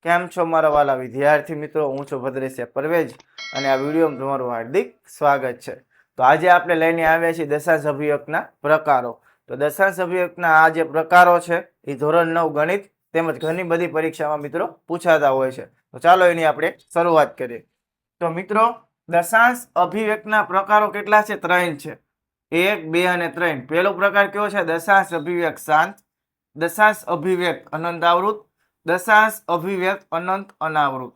કેમ છો મારા વાલા વિદ્યાર્થી મિત્રો? હું છું ભદ્રેશ પરવેજ અને આ વિડીયોમાં તમારું હાર્દિક સ્વાગત છે. તો આજે આપણે લઈને આવ્યા છીએ દશાંશ અભિવ્યક્તના પ્રકારો. તો દશાંશ અભિવ્યક્તના આ જે પ્રકારો છે એ ધોરણ 9 ગણિત તેમજ ઘણી બધી પરીક્ષામાં મિત્રો પૂછાતા હોય છે. તો ચાલો એની આપણે શરૂઆત કરીએ. તો મિત્રો દશાંશ અભિવ્યક્તના પ્રકારો કેટલા છે? 3 છે. 1, 2 અને 3. પહેલો પ્રકાર કયો છે? દશાંશ અભિવ્યક્ત શાંત, દશાંશ અભિવ્યક્ત અનંત આવૃત, દશાંશ અભિવ્યક્ત અનંત અનાવૃત.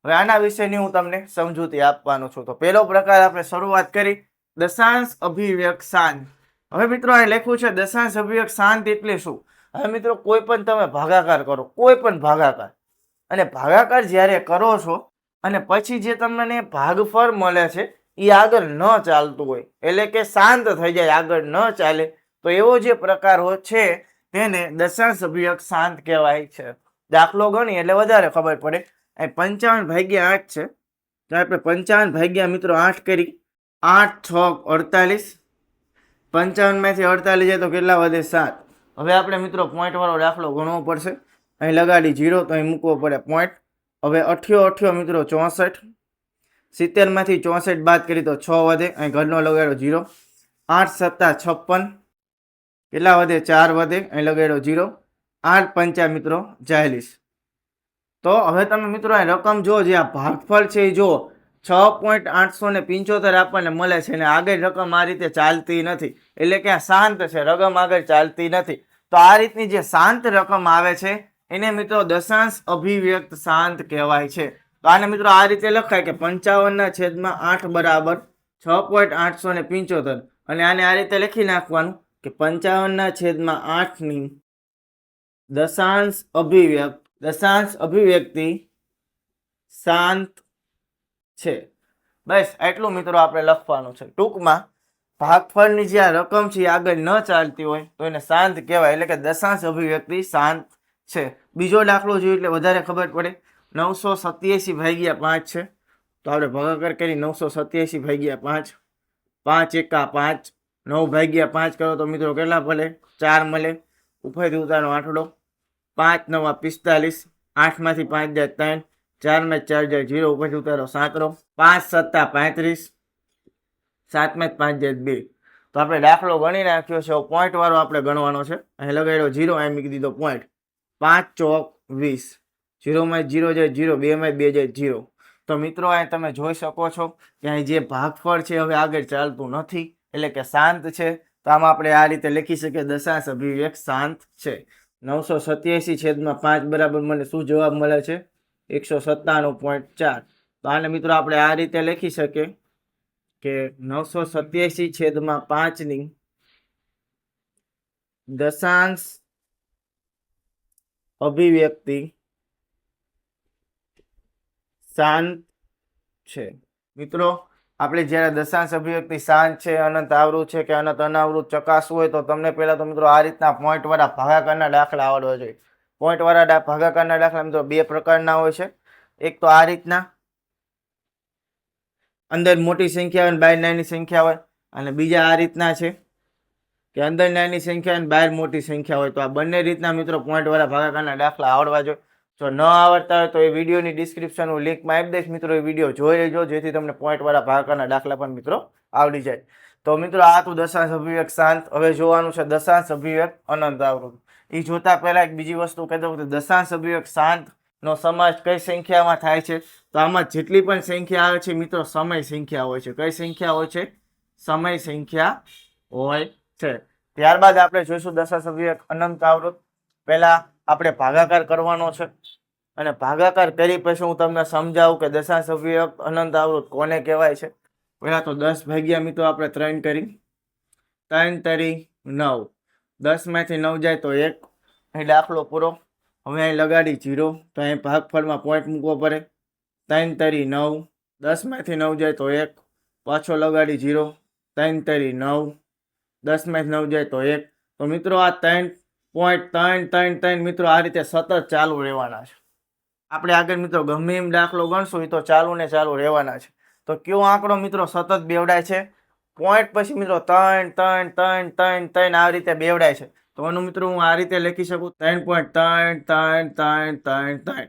હવે આના વિશેની હું તમને સમજૂતી આપવાનો છું. તો પહેલો પ્રકાર આપણે શરૂઆત કરી દશાંશ અભિવ્યક્ત શાંત. હવે મિત્રો અહીં લખ્યું છે દશાંશ અભિવ્યક્ત શાંત એટલે શું? હવે મિત્રો કોઈ પણ તમે ભાગાકાર કરો, કોઈ પણ ભાગાકાર, અને ભાગાકાર જ્યારે કરો છો અને પછી જે તમને ભાગફળ મળે છે એ આગળ ન ચાલતું હોય, એટલે કે શાંત થઈ જાય, આગળ ન ચાલે, તો એવો જે પ્રકાર છે તેને દશાંશ અભિવ્યક્ત શાંત કહેવાય છે. દાખલો ગણી એટલે વધારે ખબર પડે. 55 ભાગ્યા 8 છે, તો આપણે 55 ભાગ્યા મિત્રો 8 કરી. 8 6 48. 55 માંથી 48 જાય તો કેટલા વધે? 7. હવે આપણે મિત્રો પોઈન્ટ વાળો દાખલો ગણવો પડશે. અહીં લગાડી 0 તો અહીં મૂકવો પડે પોઈન્ટ. હવે 88 મિત્રો 64. 70 માંથી 64 બાદ કરી તો 6 વધે, અહીં ઘરનો લગાડ્યો 0. 8 7 56. કેટલા વધે? 4 વધે, અહીં લગાડ્યો 0. 8 5 મિત્રો 40. તો હવે તમે મિત્રો આ રકમ જો, જે આ ભાગફળ છે એ જો 6.875 આપણને મળે છે અને આગળ રકમ આ રીતે ચાલતી નથી, એટલે કે આ શાંત છે, રકમ આગળ ચાલતી નથી. તો આ રીતની જે શાંત રકમ આવે છે એને મિત્રો દશાંશ અભિવ્યક્ત શાંત કહેવાય છે. તો આને મિત્રો આ રીતે લખાય કે 55/8 બરાબર 6.875, અને આને આ રીતે લખી નાખવાનું કે 55/8 ની દશાંશ અભિવ્યક્તિ શાંત છે. બસ એટલું મિત્રો આપણે લખવાનું છે. ટૂંકમાં ભાગફળની જે આ રકમ છે એ આગળ ન ચાલતી હોય તો એને શાંત કહેવાય, એટલે કે દશાંશ અભિવ્યક્તિ શાંત છે. બીજો દાખલો જોઈએ એટલે વધારે ખબર પડે. 987 ભાગ્યા 5 છે, તો આપણે ભાગાકાર કરી 987 ભાગ્યા 5. 5 એકા 5. 9 ભાગ્યા 5 કરો તો મિત્રો કેટલા મળે? 4 મળે. ઉપરથી ઉતારનો આંકડો. 5 9 45. 8 માંથી 5 જાય 3. 4 માં 4 જાય 0. ઉપરથી ઉતારો 7. 5 7 35. 7 માં 5 જાય 2. તો આપણે દાખલો ગણી નાખ્યો છે. પોઈન્ટ વાળો આપણે ગણવાનો છે. અહીં લગાડ્યો 0, અહીં મૂકી દીધો પોઈન્ટ. 5 ચોક 20. 0 માં 0 જાય 0. 2 માં 2 જાય 0. તો મિત્રો અહીં તમે જોઈ શકો છો કે અહીં જે ભાગફળ છે હવે આગળ ચાલતું નથી, એટલે કે શાંત છે. તો આમાં આપણે આ રીતે લખી શકીએ દશાંશ અભિવ્યક્ત શાંત છે. 987/5 બરાબર મને શું જવાબ મળે છે? 197.4. તો આને મિત્રો આપણે આ રીતે લખી શકીએ કે 987/5 ની દશાંશ અભિવ્યક્તિ શાંત છે. મિત્રો આપણે જ્યારે દશાંશ અભિવ્યક્તિ શાંત છે, અનંત આવૃત છે કે અનંત અનાવૃત ચકાસવું હોય તો તમને પહેલા તો મિત્રો આ રીતના પોઈન્ટ વાળા ભાગાકારના દાખલા આવડવા જોઈએ. પોઈન્ટ વાળા ભાગાકારના દાખલા મિત્રો બે પ્રકારના હોય છે. એક તો આ રીતના અંદર મોટી સંખ્યા હોય બહાર નાની સંખ્યા હોય, અને બીજા આ રીતના છે કે અંદર નાની સંખ્યા અને બહાર મોટી સંખ્યા હોય. તો આ બંને રીતના મિત્રો પોઈન્ટ વાળા ભાગાકારના દાખલા આવડવા જોઈએ. જો ન આવડતા હોય તો એ વિડીયોની ડિસ્ક્રિપ્શન હું લિંકમાં આપી દઈશ મિત્રો, એ વિડીયો જોઈ લેજો જેથી તમને પોઈન્ટ વાળા ભાગાકારના દાખલા પણ મિત્રો આવડી જાય. તો મિત્રો આ તો દશાંશ અભિવ્યક્ત શાંત. હવે જોવાનું છે દશાંશ અભિવ્યક્ત અનંત આવૃત. એ જોતા પહેલા એક બીજી વસ્તુ કહી દઉં કે દશાંશ અભિવ્યક્ત શાંત નો સમાસ કઈ સંખ્યામાં થાય છે? તો આમાં જેટલી પણ સંખ્યા આવે છે મિત્રો સમય સંખ્યા હોય છે. કઈ સંખ્યા હોય છે? સમય સંખ્યા હોય છે. ત્યારબાદ આપણે જોઈશું દશાંશ અભિવ્યક્ત અનંત આવૃત. પહેલા આપણે ભાગાકાર કરવાનો છે અને ભાગાકાર કરી પછી હું તમને સમજાવું કે દશાંશ અભિવ્યક્ત અનંત આવૃત કોને કહેવાય છે. પહેલા તો 10 ભાગ્યા મિત્રો આપણે 3 કરી. 3 તરી 9. 10 માંથી 9 જાય તો 1. અહીં દાખલો પૂરો. હવે અહીં લગાડી 0, તો અહીં ભાગફળમાં પોઈન્ટ મૂકવો પડે. 3 તરી 9. 10 માંથી 9 જાય તો 1. પાછો લગાડી 0. 3 તરી 9. 10 માંથી 9 જાય તો 1. તો મિત્રો આ 3.3 મિત્રો આ રીતે સતત ચાલુ રહેવાના છે. આપણે આગળ મિત્રો ગમે એમ દાખલો ગણશું એ તો ચાલુ ને ચાલુ રહેવાના છે. તો કયો આંકડો મિત્રો સતત બેવડાય છે? પોઈન્ટ પછી મિત્રો 3 3 3 3 3 આ રીતે બેવડાય છે. તો એનું મિત્રો હું આ રીતે લખી શકું 3.3 3 3 3 3.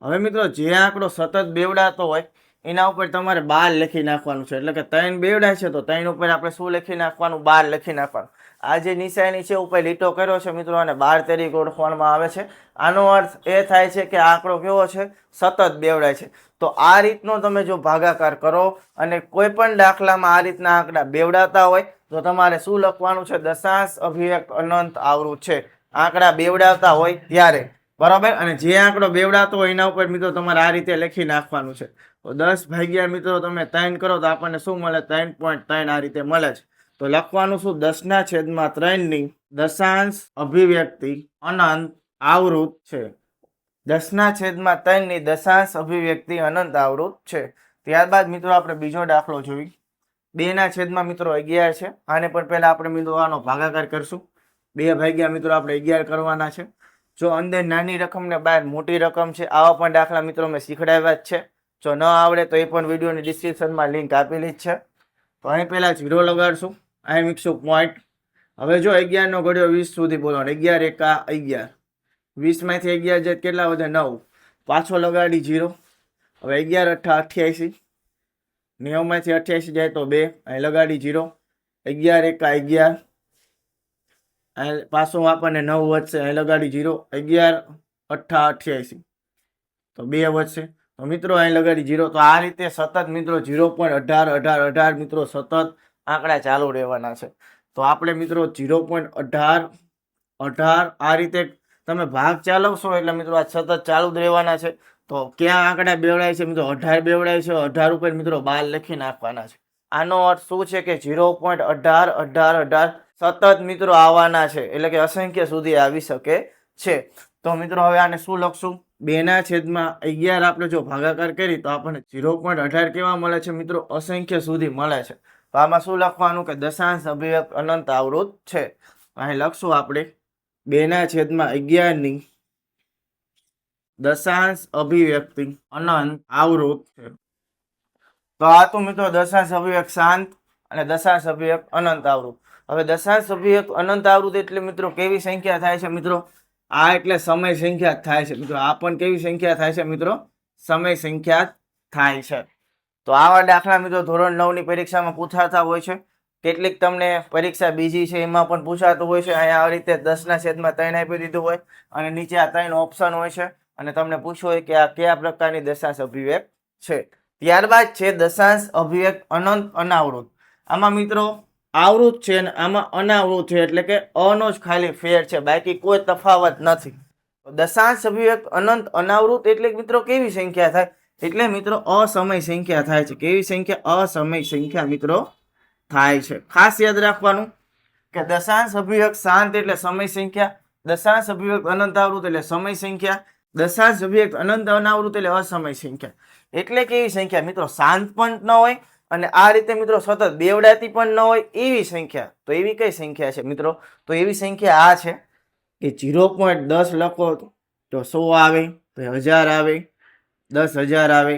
હવે મિત્રો જે આંકડો સતત બેવડાતો હોય એના ઉપર તમારે 12 લખી નાખવાનું છે. એટલે કે 3 બેવડાય છે તો 3 ઉપર આપણે શું લખી નાખવાનું? 12 લખી નાખવાનું. આ જે નિશાની છે ઉપર લીટો કર્યો છે મિત્રો અને 12 તરીકે ઓળખવામાં આવે છે. આનો અર્થ એ થાય છે કે આંકડો કેવો છે? સતત બેવડાય છે. તો આ રીતનો તમે જો ભાગાકાર કરો અને કોઈ પણ દાખલામાં આ રીતના આંકડા બેવડાતા હોય તો તમારે શું લખવાનું છે? દશાંશ અભિવ્યક્ત અનંત આવૃત છે. આંકડા બેવડાવતા હોય ત્યારે, બરાબર. અને જે આંકડો બેવડાતો હોય એના ઉપર મિત્રો તમારે આ રીતે લખી નાખવાનું છે. તો 10 ભાગ્યા મિત્રો તમે 3 કરો તો આપણને શું મળે? 3.3 આ રીતે મળે છે. તો લખવાનું શું? 10/3 ની દશાંશ અભિવ્યક્તિ અનંત આવૃત છે. 10/3 ની દશાંશ અભિવ્યક્તિ અનંત આવૃત છે. ત્યારબાદ મિત્રો આપણે બીજો દાખલો જોઈ. 2/11 છે. આને પણ પહેલા આપણે મિત્રો આનો ભાગાકાર કરશું. 2 ભાગ્યા મિત્રો આપણે 11 કરવાના છે. જો અંદર નાની રકમ ને બહાર મોટી રકમ છે, આવા પણ દાખલા મિત્રો મેં શીખડાવ્યા જ છે. જો ન આવડે તો એ પણ વિડીયોની ડિસ્ક્રિપ્શનમાં લિંક આપેલી જ છે. તો અહીં પહેલા 0 લગાડશું, અહીં મૂકશું પોઈન્ટ. હવે જો 11 નો ઘડિયો 20 સુધી બોલવાનો. 11 એકા 11, 20 માંથી 11 જાય કેટલા વધે? 9. પાછો લગાડી 0. હવે 11 અઠ્ઠા 88, 90 માંથી 88 જાય તો 2, અહીં લગાડી 0. 11 એકા 11, અહીં પાછો આપણને 9 વધશે, અહીં લગાડી 0. 11 અઠ્ઠા 88 તો 2 વધશે. તો મિત્રો અહીં લગાડી 0. તો આ રીતે સતત મિત્રો 0.18 મિત્રો સતત આંકડા ચાલુ રહેવાના છે. તો આપણે મિત્રો 0.18 આ રીતે તમે ભાગ ચાલવશો એટલે મિત્રો આ સતત ચાલુ જ રહેવાના છે. તો ક્યાં આંકડા બેવડાય છે મિત્રો? 18 બેવડાય છે. 18 ઉપર મિત્રો 12 લખી નાખવાના છે. આનો અર્થ શું છે કે 0.18 સતત મિત્રો આવવાના છે. એટલે કે અસંખ્ય સુધી આવી શકે છે. તો મિત્રો હવે આને શું લખશું? 2/11 આપણે જો ભાગાકાર કરી તો આપણને 0.18 કેવા મળે છે મિત્રો? અસંખ્ય સુધી મળે છે. તો આમાં શું લખવાનું કે દશાંશ અભિવ્યક્ત અનંત આવૃત છે. અહીં લખશું આપણે 2/11 ની દશાંશ અભિવ્યક્તિ અનંત આવૃત છે. તો આ તો મિત્રો દશાંશ અભિવ્યક્ત શાંત અને દશાંશ અભિવ્યક્ત અનંત આવૃત. હવે દશાંશ અભિવ્યક્ત અનંત આવૃત એટલે મિત્રો કેવી સંખ્યા થાય છે મિત્રો? આ એટલે સમય સંખ્યા થાય છે મિત્રો. આ પણ કેવી સંખ્યા થાય છે મિત્રો? સમય સંખ્યા થાય છે. તો આવા દાખલા મિત્રો ધોરણ 9 ની પરીક્ષામાં પૂછાતા હોય છે. કેટલીક તમને પરીક્ષા બીજી છે એમાં પણ પૂછાતું હોય છે. અહીંયા આવી રીતે 10/3 આપી દીધું હોય અને નીચે આ 3 ઓપ્શન હોય છે અને તમને પૂછવું હોય કે આ કયા પ્રકારની દશાંશ અભિવ્યક્ત છે. ત્યારબાદ છે દશાંશ અભિવ્યક્ત અનંત અનાવૃત. આમાં મિત્રો આવૃત છે અને આમાં અનાવૃત છે. એટલે કે અનો જ ખાલી ફેર છે, બાકી કોઈ તફાવત નથી. દશાંશ અભિવ્યક્ત અનંત અનાવૃત એટલે મિત્રો કેવી સંખ્યા થાય? એટલે મિત્રો અસમય સંખ્યા થાય છે. કેવી સંખ્યા? અસમય સંખ્યા મિત્રો થાય છે. ખાસ યાદ રાખવાનું કે દશાંશ અભિવ્યક્ત શાંત એટલે સમય સંખ્યા, દશાંશ અભિવ્યક્ત અનંત આવૃત એટલે સમય સંખ્યા, દશાંશ અભિવ્યક્ત અનંત અનાવૃત એટલે અસમય સંખ્યા. એટલે કેવી સંખ્યા મિત્રો? શાંત પણ ન હોય અને આ રીતે મિત્રો સતત બેવડાતી પણ ન હોય એવી સંખ્યા. તો એવી કઈ સંખ્યા છે મિત્રો? તો એવી સંખ્યા આ છે કે 0.10 લખો તો 100 આવે, તો 1000 આવે, 10,000 આવે.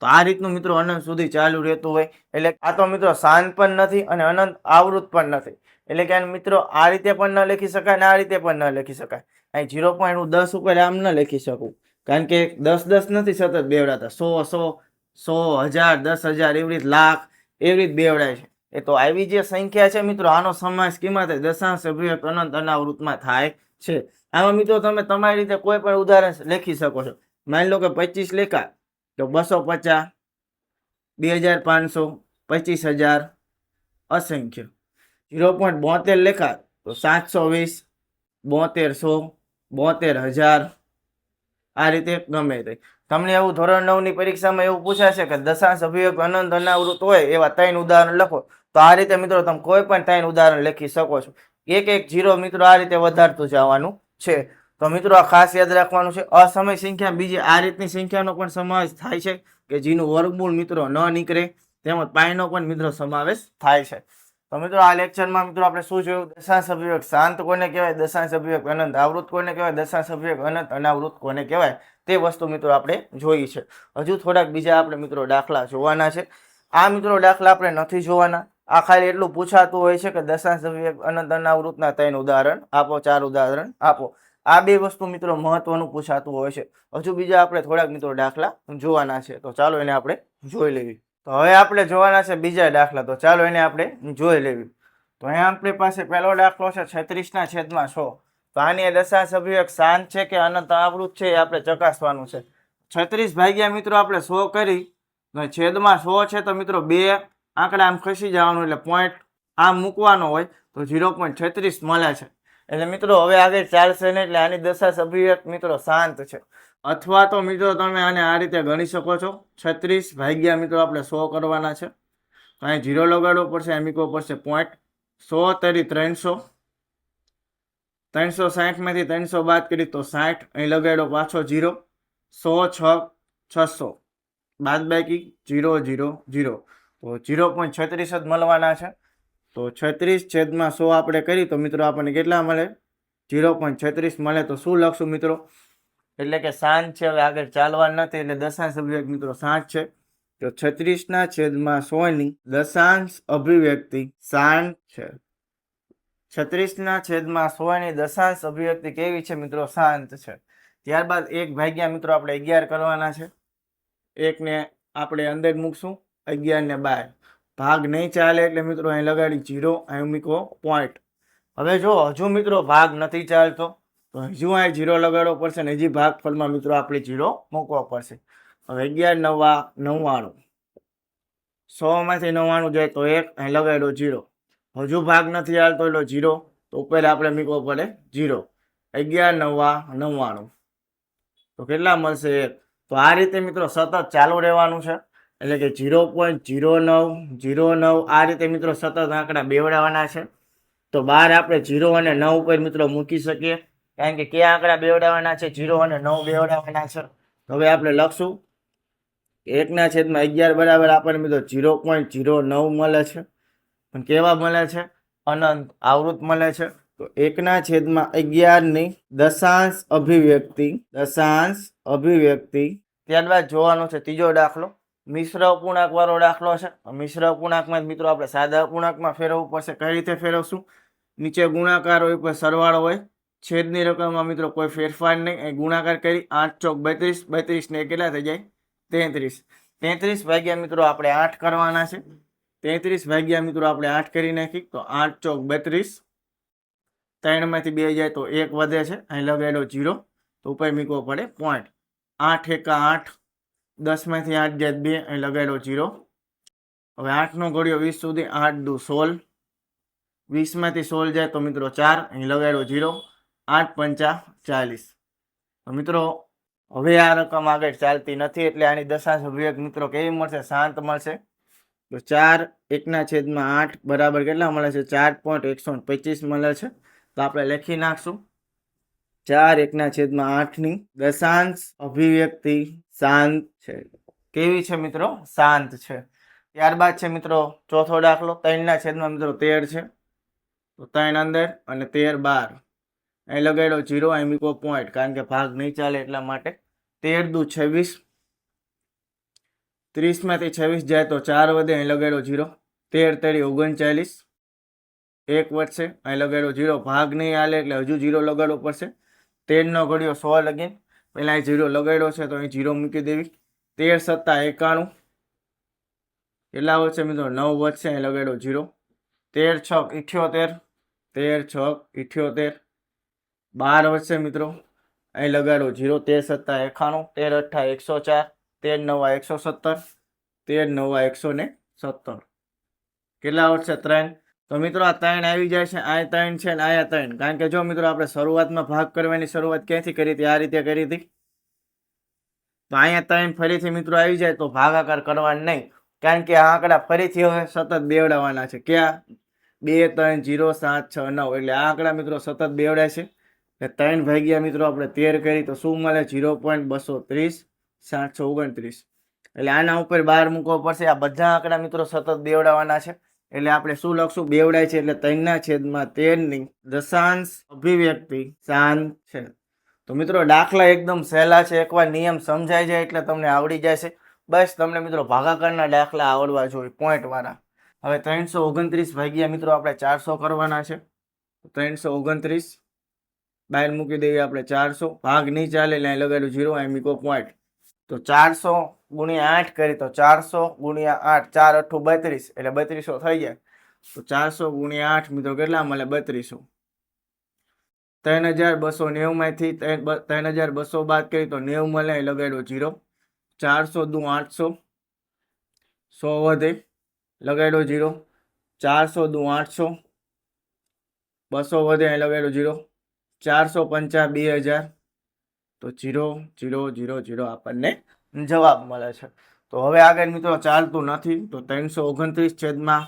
તો આ રીતનું મિત્રો અનંત સુધી ચાલુ રહેતું હોય. એટલે આ તો મિત્રો શાંત પણ નથી અને અનંત આવૃત પણ નથી. એટલે કે મિત્રો આ રીતે પણ ન લખી શકાય અને આ રીતે પણ ન લખી શકાય. અહીં 0.10 ઉપર આમ ન લખી શકું કારણ કે 10 નથી સતત બેવડાતા. 100, 1000, 10,000 એવી રીત લાખ એવી રીત બેવડાય છે. એ તો આવી જે સંખ્યા છે મિત્રો આનો સમાસ કિંમત દશાંશ અભિવ્યક્ત અનંત અનાવૃતમાં થાય છે. આમાં મિત્રો તમે તમારી રીતે કોઈ પણ ઉદાહરણ લખી શકો છો. માની લો કે 25 લેખા તો 250, 2500, 25,000 અસંખ્ય. 0.72 લેખા તો 720, 7200, 72,000 આ રીતે ગમે તે. તમને એવું ધોરણ 9 ની પરીક્ષામાં એવું પૂછાશે કે દશાંશ અભિવ્યક્ત અનંત અનાવૃત હોય એવા 3 ઉદાહરણ લખો. તો આ રીતે મિત્રો તમે કોઈ પણ 3 ઉદાહરણ લખી શકો છો. એક 0 મિત્રો આ રીતે વધારતું જવાનું છે. તો મિત્રો આ ખાસ યાદ રાખવાનું છે. અસમય સંખ્યા બીજી આ રીતની સંખ્યાનો પણ સમાવેશ થાય છે કે જેનું વર્ગમૂળ મિત્રો ન નીકળે, તેમજ પાઈનો પણ મિત્રો સમાવેશ થાય છે. તો મિત્રો આ લેક્ચરમાં મિત્રો આપણે શું જોયું? દશાંશ અભિવ્યક્ત શાંત કોને કહેવાય, દશાંશ અભિવ્યક્ત અનંત આવૃત કોને કહેવાય, દશાંશ અભિવ્યક્ત અનંત અનાવૃત કોને કહેવાય, તે વસ્તુ મિત્રો આપણે જોઈ છે. હજુ થોડાક બીજા આપણે મિત્રો દાખલા જોવાના છે. આ મિત્રો દાખલા આપણે નથી જોવાના. આ ખાલી એટલું પૂછાતું હોય છે કે દશાંશ અભિવ્યક્ત અનંત અનાવૃતના 3 ઉદાહરણ આપો, 4 ઉદાહરણ આપો. આ બે વસ્તુ મિત્રો મહત્વનું પૂછાતું હોય છે. હજુ બીજા આપણે થોડાક મિત્રો દાખલા જોવાના છે, તો ચાલો એને આપણે જોઈ લેવી. તો હવે આપણે જોવાના છે બીજા દાખલા, તો ચાલો એને આપણે જોઈ લેવી. તો અહીંયા આપણી પાસે પહેલો દાખલો છે 36/100. તો આની દશાંશ અભિવ્યક્ત શાંત છે કે અનંત આવૃત છે એ આપણે ચકાસવાનું છે. 36 ભાગ્યા મિત્રો આપણે 100 કરી, છેદમાં 100 છે તો મિત્રો બે આંકડા આમ ખસી જવાનું, એટલે પોઈન્ટ આમ મૂકવાનો હોય તો 0.36 મળે છે. એટલે મિત્રો હવે આગળ ચાલશે ને, એટલે આની દશાંશ અભિવ્યક્ત મિત્રો શાંત છે. અથવા તો મિત્રો તમે આને આ રીતે ગણી શકો છો. 36 ભાગ્યા મિત્રો આપણે 100 કરવાના છે, તો અહીં 0 લગાડવો પડશે, અહીં મૂકવો પડશે પોઈન્ટ. 100 તરી 300, 360 માંથી 300 બાદ કરી તો 60, અહીં લગાડો પાછો 0. 100 600 બાદ બાકી 0 0 0, તો 0.36 જ મળવાના છે. તો 36/100 આપણે કરી તો મિત્રો આપણને કેટલા મળે? 0.36 મળે. તો શું લખશું મિત્રો? એટલે કે શાંત છે. હવે આગળ ચાલવાનું નથી, એટલે દશાંશ અભિવ્યક્તિ મિત્રો શાંત છે. તો 36/100 ની દશાંશ અભિવ્યક્તિ શાંત છે. 36/100 ની દશાંશ અભિવ્યક્તિ કેવી છે મિત્રો? શાંત છે. ત્યારબાદ 1 ભાગ્યા મિત્રો આપણે 11 કરવાના છે. 1 ને આપણે અંદર મૂકશું, 11 ને બહાર. ભાગ નહીં ચાલે એટલે મિત્રો અહીં લગાડી 0, અહીં મૂકો પોઈન્ટ. હવે જો હજુ મિત્રો ભાગ નથી ચાલતો તો હજુ અહીં 0 લગાડવો પડશે, ને હજી ભાગફળમાં મિત્રો આપણે 0 મૂકવો પડશે. હવે 11 9 99, 100 માંથી 99 જાય તો 1, અહીં લગાડો 0. હજુ ભાગ નથી ચાલતો એટલે 0, તો ઉપર આપણે મૂકવો પડે 0. 11 9 99, તો કેટલા મળશે? 1. તો આ રીતે મિત્રો સતત ચાલુ રહેવાનું છે, એટલે કે 0.0909 આ રીતે મિત્રો સતત આંકડા બેવડાવવાના છે. તો બહાર આપણે 0 અને 9 ઉપર મિત્રો મૂકી શકીએ, કારણ કે કયા આંકડા બેવડાવવાના છે? 0 અને 9 બેવડાવવાના છે. હવે આપણે લખશું 1/11 બરાબર આપણને મિત્રો 0.09 મળે છે. પણ કેવા મળે છે? અનંત આવૃત મળે છે. તો 1/11 ની દશાંશ અભિવ્યક્તિ. ત્યારબાદ જોવાનો છે ત્રીજો દાખલો, મિશ્ર અપૂર્ણાંક વાળો દાખલો છે. મિશ્ર અપૂર્ણાંકમાં મિત્રો આપણે સાદા અપૂર્ણાંકમાં ફેરવવું પડશે. કઈ રીતે ફેરવશું? નીચે ગુણાકાર હોય, ઉપર સરવાળો હોય, છેદની રકમમાં મિત્રો કોઈ ફેરફાર નહીં. એ ગુણાકાર કરી 8 ચોક 32, 32 ને કેટલા થઈ જાય? 33. 33 ભાગ્યા મિત્રો આપણે 8 કરવાના છે. 33 ભાગ્યા મિત્રો આપણે 8 કરી નાખી, તો 8 ચોક 32, 3 માંથી 2 જાય તો 1 વધે છે, અહીં લગાડો 0, તો ઉપર મૂકવો પડે પોઈન્ટ. 8 એકા 8, 10 માંથી 8 જાય 2, અહીં લગાડો 0. હવે 8 નો ઘડિયો 20 સુધી, 8 દુ 16, 20 માંથી 16 જાય તો મિત્રો 4, અહીં લગાડો 0. 8 પંચા 40. તો મિત્રો હવે આ રકમ આગળ ચાલતી નથી, એટલે આની દશાંશ અભિવ્યક્તિ મિત્રો કેવી મળશે? શાંત મળશે. તો 4 1/8 બરાબર કેટલા મળે છે? 4.125 મળે છે. તો આપણે લખી નાખશું 4 1/8 ની દશાંશ અભિવ્યક્તિ શાંત છે. કેવી છે મિત્રો? શાંત છે. ત્યારબાદ છે મિત્રો ચોથો દાખલો, 3/13 મિત્રો 13 છે. તો 3 અંદર અને 13 બહાર, અહીં લગાડો 0, અહીં મૂકો પોઈન્ટ, કારણ કે ભાગ નહીં ચાલે એટલા માટે. 13 દુ 26, 30 માંથી 26 જાય તો 4 વધે, અહીં લગાડો 0. 13 તરી 39, 1 વધશે, અહીં લગાડો 0. ભાગ નહીં હાલે એટલે હજુ 0 લગાડવો પડશે. 13 નો ઘડિયો 100 લગીન, પહેલા અહીં 0 લગાડ્યો છે તો અહીં 0 મૂકી દેવી. 13 સત્તા 91, કેટલા વધશે મિત્રો? 9 વધશે, અહીં લગાડો 0. 13 છક 78, 13 છક 78, 12 વધશે મિત્રો, અહીં લગાડો 0. 13 સત્તા 91, 13 અઠ્ઠા 104, 13 નવા 117, 13 નવા 117, કેટલા વધશે? 3. તો મિત્રો આ 3 આવી જાય છે, આ 3 છે ને આ 3, કારણ કે જો મિત્રો આપણે શરૂઆતમાં ભાગ કરવાની શરૂઆત ક્યાંથી કરી હતી? આ રીતે કરી હતી. તો અહીંયા 3 ફરીથી મિત્રો આવી જાય તો ભાગાકાર કરવાનો નહીં, કારણ કે આ આંકડા ફરીથી હવે સતત બેવડાવવાના છે. ક્યાં? 2 3 0 7 6 9, એટલે આ આંકડા મિત્રો સતત બેવડાય છે. 3 ભાગ્યા મિત્રો આપણે 13 કરી તો શું મળે? 0.230 729. એટલે આના ઉપર 12 મૂકવો પડશે. આ બધા આંકડા મિત્રો સતત બેવડાવવાના છે, એટલે આપણે શું લખશું? બેવડાય છે એટલે 3/13 ની દશાંશ અભિવ્યક્તિ શાંત છે. તો મિત્રો દાખલા એકદમ સહેલા છે, એકવાર નિયમ સમજાઈ જાય એટલે તમને આવડી જાય છે. બસ તમને મિત્રો ભાગાકારના દાખલા આવડવા જોઈએ, પોઈન્ટ વાળા. હવે 329 ભાગ્યા મિત્રો આપણે 400 કરવાના છે. 329 બાય મૂકી દઈએ આપણે 400, ભાગ નહીં ચાલે એટલે અહીં લગાડ્યું 0, અહીં મૂકો પોઈન્ટ. તો 400 ગુણ્યા 8 કરી તો 400 ગુણ્યા 8, 4 8 32 એટલે 3200 થઈ જાય. તો 400 ગુણ્યા 8 મિત્રો કેટલા મળે? 3200. 3290 માંથી 3200 બાદ કરી તો 90 મળે, અહીં લગાડ્યો 0. 400 દુ 800, 100 વધે, લગાડ્યો 0. 400 દુ 800, 200 વધે, અહીં લગાડ્યો 0. 450 2000, તો 0 0 0 0 આપણને જવાબ મળે છે. તો હવે આગળ મિત્રો ચાલતું નથી, તો 329 છેદમાં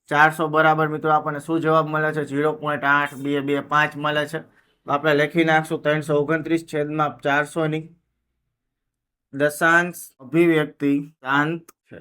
400 બરાબર મિત્રો આપણને શું જવાબ મળે છે? 0.8225 મળે છે. તો આપણે લખી નાખશું 329 છેદમાં 400 ની દશાંશ અભિવ્યક્તિ શાંત છે.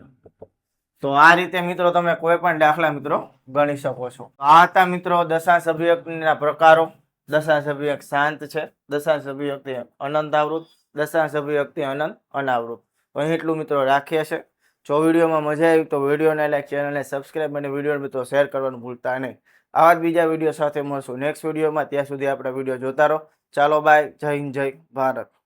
તો આ રીતે મિત્રો તમે કોઈ પણ દાખલા મિત્રો ગણી શકો છો. આ હતા મિત્રો દશાંશ અભિવ્યક્તિના પ્રકારો. દશાંશ અભિવ્યક્તિ શાંત છે, દશાંશ અભિવ્યક્તિ અનંત આવૃત, દશાંશ અભિવ્યક્તિ અનંત અનાવૃત. અહીં એટલું મિત્રો રાખીએ છે. જો વિડીયોમાં મજા આવી તો વિડીયોને લાઈક, ચેનલને સબસ્ક્રાઈબ અને વિડીયો મિત્રો શેર કરવાનું ભૂલતા નહીં. આવા જ બીજા વિડીયો સાથે મળશું નેક્સ્ટ વિડીયોમાં. ત્યાં સુધી આપણે વિડીયો જોતા રહો. ચાલો બાય, જય હિન્દ, જય ભારત.